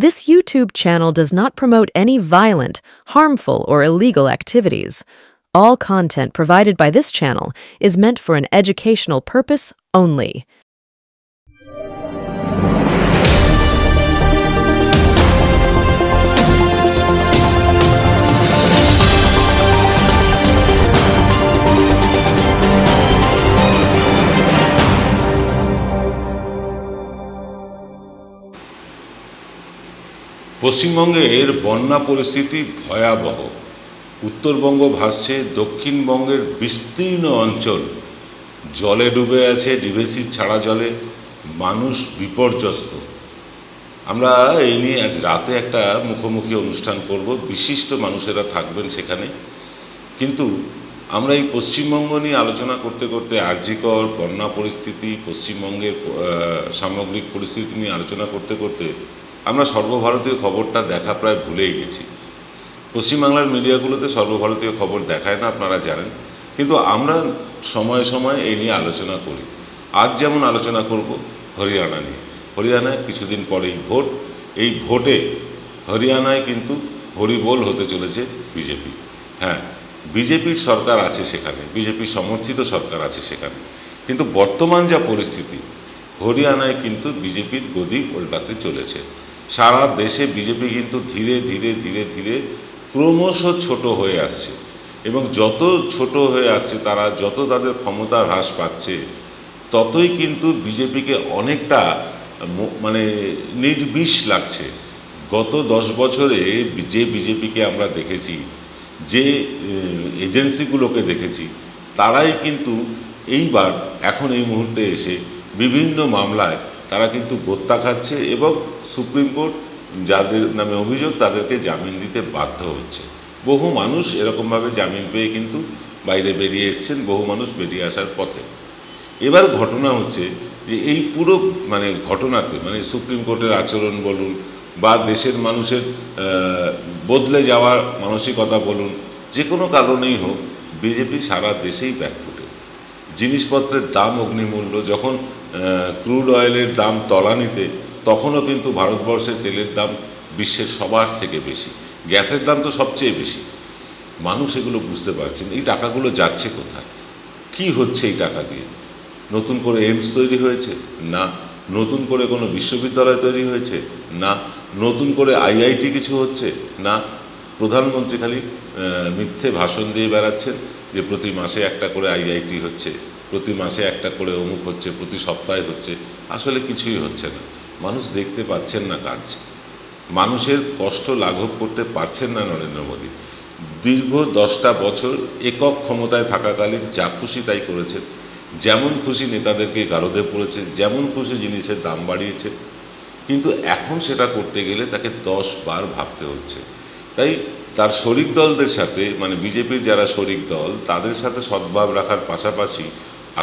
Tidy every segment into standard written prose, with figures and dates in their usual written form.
This YouTube channel does not promote any violent, harmful, or illegal activities. All content provided by this channel is meant for an educational purpose only. পশ্চিমবঙ্গের বন্যা পরিস্থিতি ভয়াবহ। উত্তরবঙ্গ ভাসছে, দক্ষিণবঙ্গের বিস্তীর্ণ অঞ্চল জলে ডুবে আছে, ডিভিসি ছাড়া জলে মানুষ বিপর্যস্ত। আমরা এই নিয়ে আজ রাতে একটা মুখোমুখি অনুষ্ঠান করব, বিশিষ্ট মানুষেরা থাকবেন সেখানে। কিন্তু আমরা এই পশ্চিমবঙ্গ নিয়ে আলোচনা করতে করতে আরজিকর বন্যা পরিস্থিতি, পশ্চিমবঙ্গের সামগ্রিক পরিস্থিতি নিয়ে আলোচনা করতে করতে আমরা সর্বভারতীয় খবরটা দেখা প্রায় ভুলেই গেছি। পশ্চিমবাংলার মিডিয়াগুলোতে সর্বভারতীয় খবর দেখায় না, আপনারা জানেন, কিন্তু আমরা সময়ে সময়ে এই নিয়ে আলোচনা করি। আজ যেমন আলোচনা করব হরিয়ানা নিয়ে। হরিয়ানায় কিছুদিন পরেই ভোট। এই ভোটে হরিয়ানায় কিন্তু হরিবোল হতে চলেছে বিজেপি। হ্যাঁ, বিজেপির সরকার আছে সেখানে, বিজেপি সমর্থিত সরকার আছে সেখানে, কিন্তু বর্তমান যা পরিস্থিতি হরিয়ানায় কিন্তু বিজেপির গদি উল্টাতে চলেছে। সারা দেশে বিজেপি কিন্তু ধীরে ধীরে ধীরে ধীরে ক্রমশ ছোট হয়ে আসছে, এবং যত ছোট হয়ে আসছে তারা, যত তাদের ক্ষমতা হ্রাস পাচ্ছে, ততই কিন্তু বিজেপিকে অনেকটা নির্বিষ লাগছে। গত 10 বছরে যে বিজেপিকে আমরা দেখেছি, যে এজেন্সিগুলোকে দেখেছি, তারাই কিন্তু এইবার এখন এই মুহূর্তে এসে বিভিন্ন মামলায় তারা কিন্তু গোত্তা খাচ্ছে, এবং সুপ্রিম কোর্ট যাদের নামে অভিযোগ তাদেরকে জামিন দিতে বাধ্য হচ্ছে। বহু মানুষ এরকমভাবে জামিন পেয়ে কিন্তু বাইরে বেরিয়ে এসছেন, বহু মানুষ বেরিয়ে আসার পথে। এবার ঘটনা হচ্ছে যে এই পুরো ঘটনাতে সুপ্রিম কোর্টের আচরণ বলুন, বা দেশের মানুষের বদলে যাওয়ার মানসিকতা বলুন, যে কোনো কারণেই হোক বিজেপি সারা দেশেই ব্যাকফুটে। জিনিসপত্রের দাম অগ্নিমূল্য, যখন ক্রুড অয়েলের দাম তলানিতে, তখনও কিন্তু ভারতবর্ষের তেলের দাম বিশ্বের সবার থেকে বেশি, গ্যাসের দাম তো সবচেয়ে বেশি। মানুষ এগুলো বুঝতে পারছেন। এই টাকাগুলো যাচ্ছে কোথায়, কি হচ্ছে এই টাকা দিয়ে? নতুন করে এইমস তৈরি হয়েছে না, নতুন করে কোনো বিশ্ববিদ্যালয় তৈরি হয়েছে না, নতুন করে আইআইটি কিছু হচ্ছে না। প্রধানমন্ত্রী খালি মিথ্যে ভাষণ দিয়ে বেড়াচ্ছেন যে প্রতি মাসে একটা করে আইআইটি হচ্ছে, প্রতি মাসে একটা করে অমুক হচ্ছে, প্রতি সপ্তাহে হচ্ছে। আসলে কিছুই হচ্ছে না। মানুষ দেখতে পাচ্ছেন না কাজ, মানুষের কষ্ট লাঘব করতে পারছেন না নরেন্দ্র মোদী। দীর্ঘ 10টা বছর একক ক্ষমতায় থাকাকালীন যা খুশি তাই করেছেন, যেমন খুশি নেতাদেরকে গারদে পড়েছে, যেমন খুশি জিনিসের দাম বাড়িয়েছে, কিন্তু এখন সেটা করতে গেলে তাকে 10 বার ভাবতে হচ্ছে। তাই তার শরিক দলদের সাথে, বিজেপির যারা শরিক দল, তাদের সাথে সদ্ভাব রাখার পাশাপাশি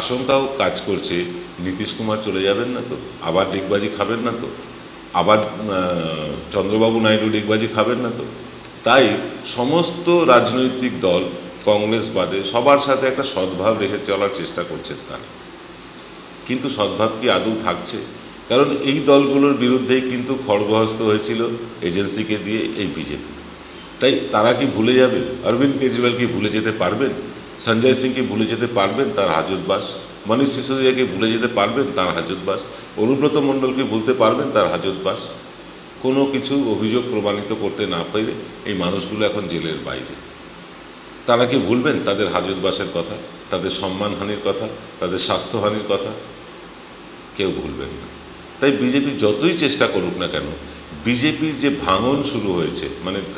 আশঙ্কাও কাজ করছে, নীতিশ কুমার চলে যাবেন না তো, আবার ডিগবাজি খাবেন না তো, আবার চন্দ্রবাবু নাইডু ডিগবাজি খাবেন না তো। তাই সমস্ত রাজনৈতিক দল, কংগ্রেস বাদে, সবার সাথে একটা সদ্ভাব রেখে চলার চেষ্টা করছেন তারা। কিন্তু সদ্ভাব কি আদৌ থাকছে? কারণ এই দলগুলোর বিরুদ্ধেই কিন্তু খড়গহস্ত হয়েছিল এজেন্সিকে দিয়ে এই বিজেপি। তাই তারা কি ভুলে যাবে? অরবিন্দ কেজরিওয়াল কি ভুলে যেতে পারবেন? সঞ্জয় সিং কি ভুলে যেতে পারবেন তার হাজতবাস? মনীষ সিসোদিয়াকে ভুলে যেতে পারবেন তার হাজতবাস? অনুব্রত মণ্ডলকে ভুলতে পারবেন তার হাজতবাস? কোনো কিছু অভিযোগ প্রমাণিত করতে না পারলে এই মানুষগুলো এখন জেলের বাইরে। তারা কি ভুলবেন তাদের হাজতবাসের কথা, তাদের সম্মানহানির কথা, তাদের স্বাস্থ্যহানির কথা? কেউ ভুলবেন না। তাই বিজেপি যতই চেষ্টা করুক না কেন, বিজেপির যে ভাঙন শুরু হয়েছে,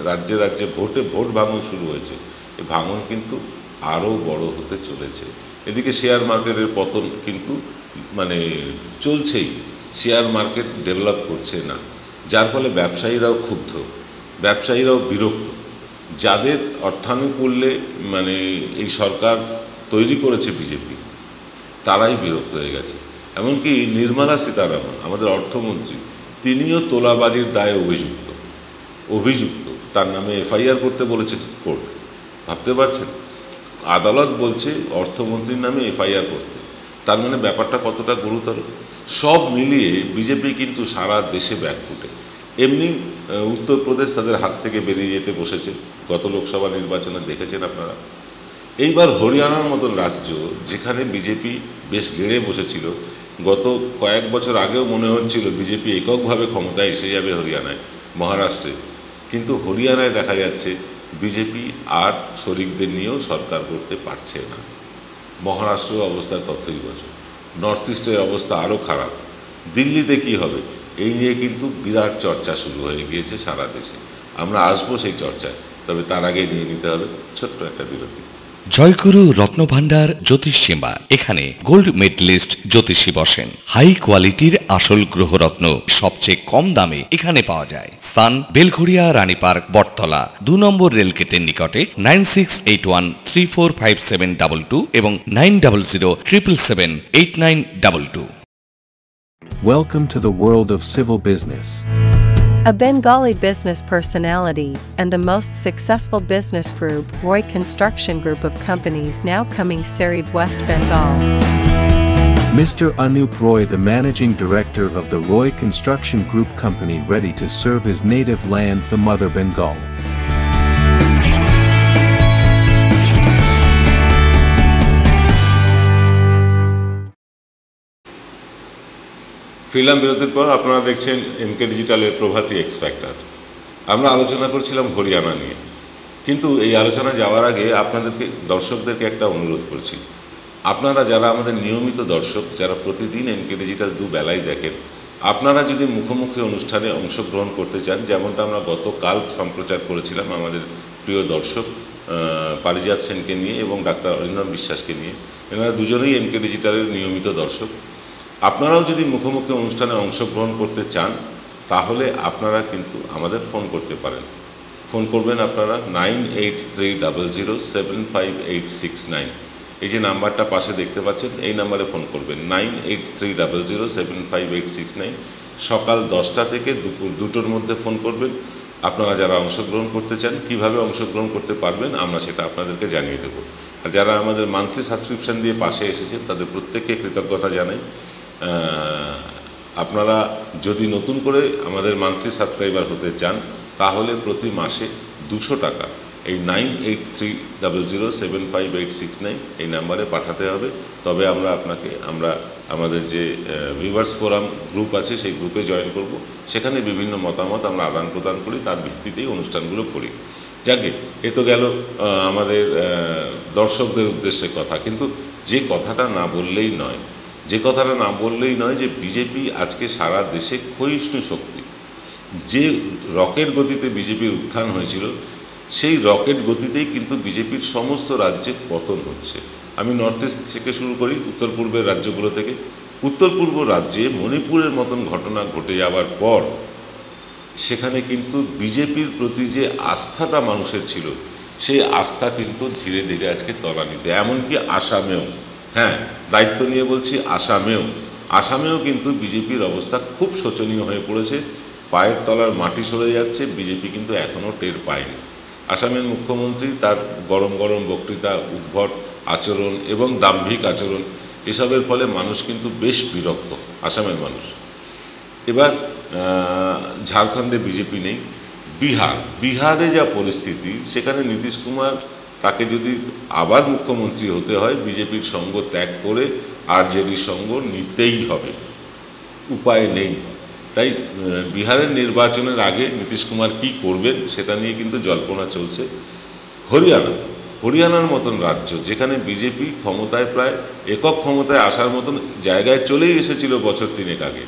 রাজ্যে রাজ্যে ভোট ভাঙন শুরু হয়েছে, এই ভাঙন কিন্তু আরও বড় হতে চলেছে। এদিকে শেয়ার মার্কেটের পতন কিন্তু চলছেই, শেয়ার মার্কেট ডেভেলপ করছে না, যার ফলে ব্যবসায়ীরাও ক্ষুব্ধ, ব্যবসায়ীরাও বিরক্ত। যাদের অর্থানুকূল্যে এই সরকার তৈরি করেছে বিজেপি, তারাই বিরক্ত হয়ে গেছে। এমনকি নির্মলা সীতারামন, আমাদের অর্থমন্ত্রী, তিনিও তোলাবাজির দায়ে অভিযুক্ত। তার নামে এফআইআর করতে বলেছে কোর্ট। ভাবতে পারছেন? আদালত বলছে অর্থমন্ত্রীর নামে এফআইআর করতে। তার ব্যাপারটা কতটা গুরুতর। সব মিলিয়ে বিজেপি কিন্তু সারা দেশে ব্যাকফুটে। এমনি উত্তরপ্রদেশ তাদের হাত থেকে বেরিয়ে যেতে বসেছে, গত লোকসভা নির্বাচনে দেখেছেন আপনারা। এইবার হরিয়ানার মতন রাজ্য যেখানে বিজেপি বেশ গেড়ে বসেছিল, গত কয়েক বছর আগেও মনে হচ্ছিল বিজেপি এককভাবে ক্ষমতায় এসে যাবে হরিয়ানায়, মহারাষ্ট্রে, কিন্তু হরিয়ানায় দেখা যাচ্ছে বিজেপি আর শরিকদের নিয়েও সরকার করতে পারছে না। মহারাষ্ট্রের অবস্থা ততই বছর, নর্থ ইস্টের অবস্থা আরও খারাপ। দিল্লিতে কি হবে এই নিয়ে কিন্তু বিরাট চর্চা শুরু হয়ে গিয়েছে সারা দেশে। আমরা আসবো সেই চর্চায়, তবে তার আগে নিয়ে নিতে হবে ছোট্ট একটা বিরতি। জয়গুরু রত্নভান্ডার জ্যোতিষ সেবা, এখানে গোল্ড মেডেলিস্ট জ্যোতিষী বসেন। হাই কোয়ালিটির আসল গ্রহরত্ন সবচেয়ে কম দামে এখানে পাওয়া যায়। স্থান বেলঘড়িয়া রানী পার্ক, বটতলা, 2 নম্বর রেলগেটের নিকটে। 9681345722 এবং 9007778922। Welcome to the world of civil business. A Bengali business personality and the most successful business group, Roy Construction Group of companies, now coming Sarib, West Bengal. Mr. Anup Roy, the managing director of the Roy Construction Group company, ready to serve his native land, the mother Bengal. Film বিরতির পর আপনারা দেখছেন এমকে ডিজিটালের প্রভাতী x factor. আমরা আলোচনা করছিলাম হরিয়ানা নিয়ে, কিন্তু এই আলোচনা যাওয়ার আগে আপনাদেরকে, দর্শকদেরকে একটা অনুরোধ করছি। আপনারা যারা আমাদের নিয়মিত দর্শক, যারা প্রতিদিন এমকে ডিজিটাল দুবেলায় দেখেন, আপনারা যদি মুখোমুখি অনুষ্ঠানে অংশগ্রহণ করতে চান, যেমনটা আমরা গতকাল সম্প্রচার করেছিলাম আমাদের প্রিয় দর্শক পারিজাত সেনকে নিয়ে এবং ডাক্তার অরিন্দম বিশ্বাসকে নিয়ে, এনারা দুজনেই এমকে ডিজিটালের নিয়মিত দর্শক। আপনারাও যদি মুখোমুখি অনুষ্ঠানে অংশগ্রহণ করতে চান, তাহলে আপনারা কিন্তু আমাদের ফোন করতে পারেন। ফোন করবেন আপনারা 9830075869, এই যে নাম্বারটা পাশে দেখতে পাচ্ছেন, এই নাম্বারে ফোন করবেন 9830075869। সকাল 10টা থেকে দুপুর 2টোর মধ্যে ফোন করবেন। আপনারা যারা অংশগ্রহণ করতে চান, কিভাবে অংশগ্রহণ করতে পারবেন আমরা সেটা আপনাদেরকে জানিয়ে দেবো। আর যারা আমাদের মান্থলি সাবস্ক্রিপশান দিয়ে পাশে এসেছেন, তাদের প্রত্যেককে কৃতজ্ঞতা জানাই। আপনারা যদি নতুন করে আমাদের মান্থলি সাবস্ক্রাইবার হতে চান, তাহলে প্রতি মাসে 200 টাকা এই 9830075869 এই নাম্বারে পাঠাতে হবে। তবে আমরা আমাদের যে ভিউয়ার্স ফোরাম গ্রুপ আছে, সেই গ্রুপে জয়েন করব। সেখানে বিভিন্ন মতামত আমরা আদান প্রদান করি, তার ভিত্তিতেই অনুষ্ঠানগুলো করি। যাকে এ তো গেল আমাদের দর্শকদের উদ্দেশ্যে কথা, কিন্তু যে কথাটা না বললেই নয় যে বিজেপি আজকে সারা দেশে ক্ষয়িষ্ণু শক্তি। যে রকেট গতিতে বিজেপির উত্থান হয়েছিল, সেই রকেট গতিতেই কিন্তু বিজেপির সমস্ত রাজ্যে পতন হচ্ছে। আমি নর্থ ইস্ট থেকে শুরু করি, উত্তর পূর্বের রাজ্যগুলো থেকে। উত্তর পূর্ব রাজ্যে মণিপুরের মতন ঘটনা ঘটে যাওয়ার পর সেখানে কিন্তু বিজেপির প্রতি যে আস্থাটা মানুষের ছিল, সেই আস্থা কিন্তু ধীরে ধীরে আজকে তলানিতে। এমনকি আসামেও, হ্যাঁ দায়িত্ব নিয়ে বলছি, আসামেও কিন্তু বিজেপির অবস্থা খুব শোচনীয় হয়ে পড়েছে। পায়ের তলার মাটি সরে যাচ্ছে, বিজেপি কিন্তু এখনও টের পায়নি। আসামের মুখ্যমন্ত্রী তার গরম গরম বক্তৃতা, উদ্ভট আচরণ এবং দাম্ভিক আচরণ, এসবের ফলে মানুষ কিন্তু বেশ বিরক্ত, আসামের মানুষ। এবার ঝাড়খণ্ডে বিজেপি নেই। বিহারে যা পরিস্থিতি, সেখানে নীতিশ কুমার, তাকে যদি আবার মুখ্যমন্ত্রী হতে হয়, বিজেপির সঙ্গ ত্যাগ করে আরজেডির সঙ্গ নিতেই হবে, উপায় নেই। তাই বিহারের নির্বাচনের আগে নীতিশ কুমার কী করবেন সেটা নিয়ে কিন্তু জল্পনা চলছে। হরিয়ানার মতন রাজ্য, যেখানে বিজেপি ক্ষমতায় প্রায় একক ক্ষমতায় আসার মতন জায়গায় চলেই এসেছিল বছর 3 আগে,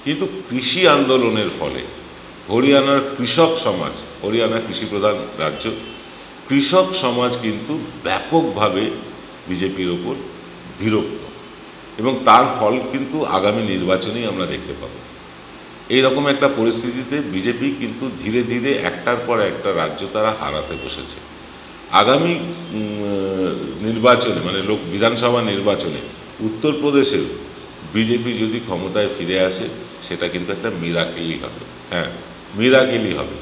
কিন্তু কৃষি আন্দোলনের ফলে হরিয়ানার কৃষক সমাজ, হরিয়ানা কৃষিপ্রধান রাজ্য, কৃষক সমাজ কিন্তু ব্যাপকভাবে বিজেপির ওপর বিরক্ত, এবং তার ফল কিন্তু আগামী নির্বাচনেই আমরা দেখতে পাব। এইরকম একটা পরিস্থিতিতে বিজেপি কিন্তু ধীরে ধীরে একটার পর একটা রাজ্য তারা হারাতে বসেছে। আগামী নির্বাচনে, মানে বিধানসভা নির্বাচনে উত্তরপ্রদেশেও বিজেপি যদি ক্ষমতায় ফিরে আসে, সেটা কিন্তু একটা মিরাকেলই হবে। হ্যাঁ, মিরাকেলই হবে।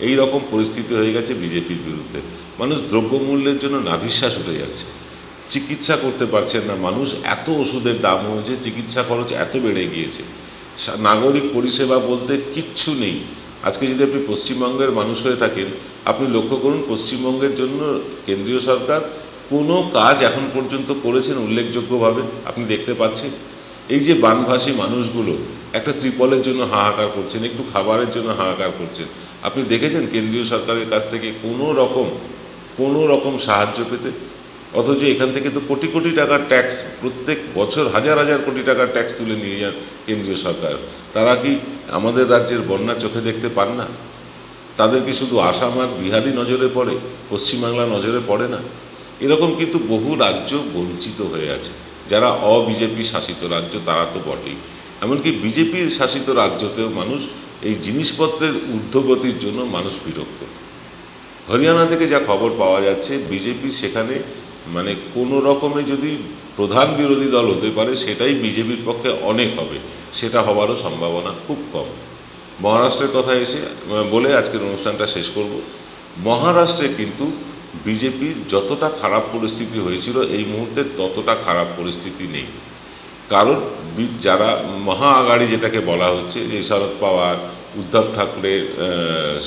এই রকম পরিস্থিতি হয়ে গেছে বিজেপির বিরুদ্ধে। মানুষ দ্রব্যমূল্যের জন্য নাভিশ্বাস উঠে যাচ্ছে, চিকিৎসা করতে পারছেন না মানুষ। এত ওষুধের দাম হয়েছে, চিকিৎসা খরচ এত বেড়ে গিয়েছে, নাগরিক পরিষেবা বলতে কিচ্ছু নেই। আজকে যদি আপনি পশ্চিমবঙ্গের মানুষ হয়ে থাকেন, আপনি লক্ষ্য করুন পশ্চিমবঙ্গের জন্য কেন্দ্রীয় সরকার কোনো কাজ এখন পর্যন্ত করেছেন উল্লেখযোগ্যভাবে আপনি দেখতে পাচ্ছেন? এই যে বানভাসী মানুষগুলো একটা ত্রিপলের জন্য হাহাকার করছেন, একটু খাবারের জন্য হাহাকার করছেন, আপনি দেখেছেন কেন্দ্রীয় সরকারের কাছ থেকে কোনো রকম সাহায্য পেতে? অথচ এখান থেকে তো কোটি কোটি টাকার ট্যাক্স প্রত্যেক বছর হাজার হাজার কোটি টাকার ট্যাক্স তুলে নিয়ে যান কেন্দ্রীয় সরকার। তারা কি আমাদের রাজ্যের বন্যা চোখে দেখতে পান না? তাদের কি শুধু আসাম আর বিহারই নজরে পড়ে, পশ্চিমবাংলা নজরে পড়ে না? এরকম কিন্তু বহু রাজ্য বঞ্চিত হয়ে আছে। যারা অবিজেপি শাসিত রাজ্য তারা তো বটেই, এমনকি বিজেপির শাসিত রাজ্যতেও মানুষ এই জিনিসপত্রের ঊর্ধ্বগতির জন্য মানুষ বিরক্ত। হরিয়ানা থেকে যা খবর পাওয়া যাচ্ছে, বিজেপি সেখানে মানে কোনো রকমে যদি প্রধান বিরোধী দল হতে পারে সেটাই বিজেপির পক্ষে অনেক হবে, সেটা হওয়ারও সম্ভাবনা খুব কম। মহারাষ্ট্রের কথা এসে বলে আজকের অনুষ্ঠানটা শেষ করব। মহারাষ্ট্রে কিন্তু বিজেপির যতটা খারাপ পরিস্থিতি হয়েছিল এই মুহূর্তে ততটা খারাপ পরিস্থিতি নেই। কারণ যারা মহা আঘাড়ি যেটাকে বলা হচ্ছে, এই শরদ পাওয়ার, উদ্ধব ঠাকরে,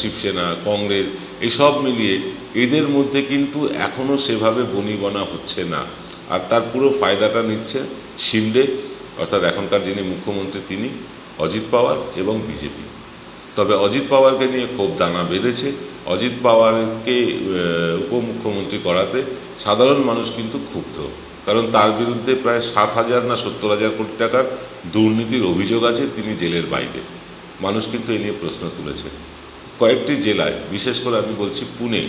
শিবসেনা, কংগ্রেস, এসব মিলিয়ে এদের মধ্যে কিন্তু এখনও সেভাবে বনিবনা হচ্ছে না। আর তার পুরো ফায়দাটা নিচ্ছে শিন্ডে, অর্থাৎ এখনকার যিনি মুখ্যমন্ত্রী তিনি, অজিত পাওয়ার এবং বিজেপি। তবে অজিত পাওয়ারকে নিয়ে খুব দানা বেঁধেছে। অজিত পাওয়ারকে উপমুখ্যমন্ত্রী করাতে সাধারণ মানুষ কিন্তু ক্ষুব্ধ, কারণ তার বিরুদ্ধে প্রায় 7,000 না 70,000 কোটি টাকার দুর্নীতির অভিযোগ আছে, তিনি জেলের বাইরে। মানুষ কিন্তু এ নিয়ে প্রশ্ন তুলেছে। কয়েকটি জেলায়, বিশেষ করে আমি বলছি পুনে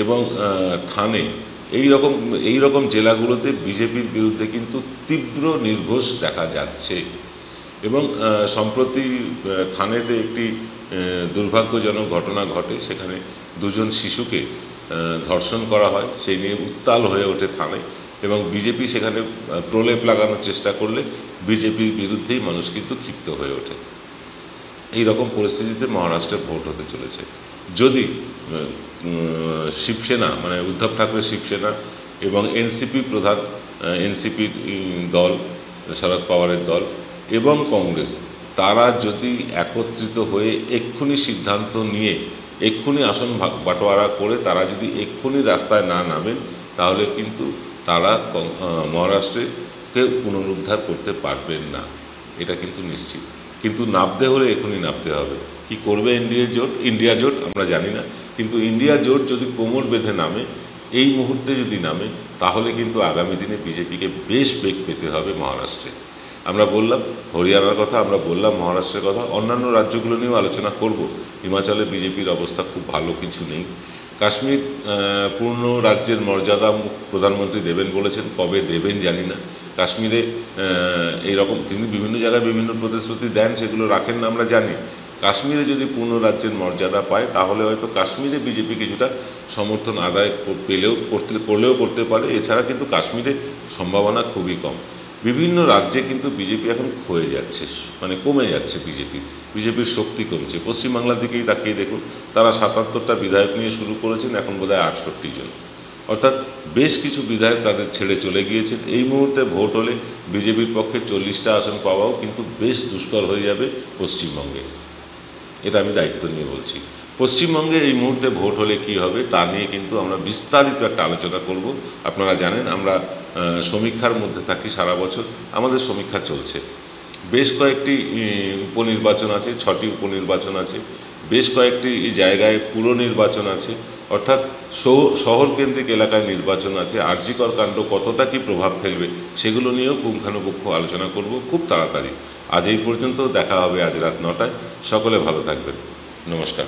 এবং থানে, এই রকম জেলাগুলোতে বিজেপির বিরুদ্ধে কিন্তু তীব্র নির্ঘোষ দেখা যাচ্ছে। এবং সম্প্রতি থানেতে একটি দুর্ভাগ্যজনক ঘটনা ঘটে, সেখানে 2জন শিশুকে ধর্ষণ করা হয়, সেই নিয়ে উত্তাল হয়ে ওঠে থানে, এবং বিজেপি সেখানে প্রলেপ লাগানোর চেষ্টা করলে বিজেপির বিরুদ্ধেই মানুষ কিন্তু ক্ষিপ্ত হয়ে ওঠে। এই রকম পরিস্থিতিতে মহারাষ্ট্রে ভোট হতে চলেছে। যদি শিবসেনা মানে উদ্ধব ঠাকরে শিবসেনা এবং এনসিপি প্রধান, এনসিপির দল, শরদ পাওয়ারের দল এবং কংগ্রেস, তারা যদি একত্রিত হয়ে এক্ষুনি সিদ্ধান্ত নিয়ে এক্ষুনি আসন বাটোয়ারা করে তারা যদি এক্ষুনি রাস্তায় না নামেন, তাহলে কিন্তু তারা মহারাষ্ট্রকে পুনরুদ্ধার করতে পারবেন না, এটা কিন্তু নিশ্চিত। কিন্তু নামতে হলে এখনই নামতে হবে। কি করবে ইন্ডিয়া জোট আমরা জানি না, কিন্তু ইন্ডিয়া জোট যদি কোমর বেঁধে নামে, এই মুহূর্তে যদি নামে, তাহলে কিন্তু আগামী দিনে বিজেপিকে বেশ বেগ পেতে হবে মহারাষ্ট্রে। আমরা বললাম হরিয়ানার কথা, আমরা বললাম মহারাষ্ট্রের কথা, অন্যান্য রাজ্যগুলো নিয়েও আলোচনা করব। হিমাচলে বিজেপির অবস্থা খুব ভালো কিছু নেই। কাশ্মীর পূর্ণ রাজ্যের মর্যাদা প্রধানমন্ত্রী দেবেন বলেছেন, কবে দেবেন জানি না। কাশ্মীরে এইরকম তিনি বিভিন্ন জায়গায় বিভিন্ন প্রতিশ্রুতি দেন, সেগুলো রাখেন না আমরা জানি। কাশ্মীরে যদি পূর্ণ রাজ্যের মর্যাদা পায়, তাহলে হয়তো কাশ্মীরে বিজেপি কিছুটা সমর্থন আদায় করলেও করতে পারে। এছাড়া কিন্তু কাশ্মীরে সম্ভাবনা খুবই কম। বিভিন্ন রাজ্যে কিন্তু বিজেপি এখন ক্ষয়ে যাচ্ছে, মানে কমে যাচ্ছে বিজেপির শক্তি কমছে। পশ্চিমবাংলার দিকেই তাকিয়ে দেখুন, তারা 77টা বিধায়ক নিয়ে শুরু করেছেন, এখন বোধহয় 68 জন, অর্থাৎ বেশ কিছু বিধায়ক তাদের ছেড়ে চলে গিয়েছেন। এই মুহূর্তে ভোট হলে বিজেপির পক্ষে 40টা আসন পাওয়াও কিন্তু বেশ দুষ্কর হয়ে যাবে পশ্চিমবঙ্গে, এটা আমি দায়িত্ব নিয়ে বলছি। পশ্চিমবঙ্গে এই মুহূর্তে ভোট হলে কি হবে তা নিয়ে কিন্তু আমরা বিস্তারিত একটা আলোচনা করব। আপনারা জানেন আমরা সমীক্ষার মধ্যে থাকি সারা বছর, আমাদের সমীক্ষা চলছে। বেশ কয়েকটি উপনির্বাচন আছে, 6টি উপনির্বাচন আছে, বেশ কয়েকটি জায়গায় পুর নির্বাচন আছে, অর্থাৎ শহর কেন্দ্রিক এলাকায় নির্বাচন আছে। আরজিকর কাণ্ড কতটা কি প্রভাব ফেলবে সেগুলো নিয়েও পুঙ্খানুপুঙ্খ আলোচনা করব খুব তাড়াতাড়ি। আজ এই পর্যন্ত, দেখা হবে আজ রাত 9টায়। সকলে ভালো থাকবেন, নমস্কার।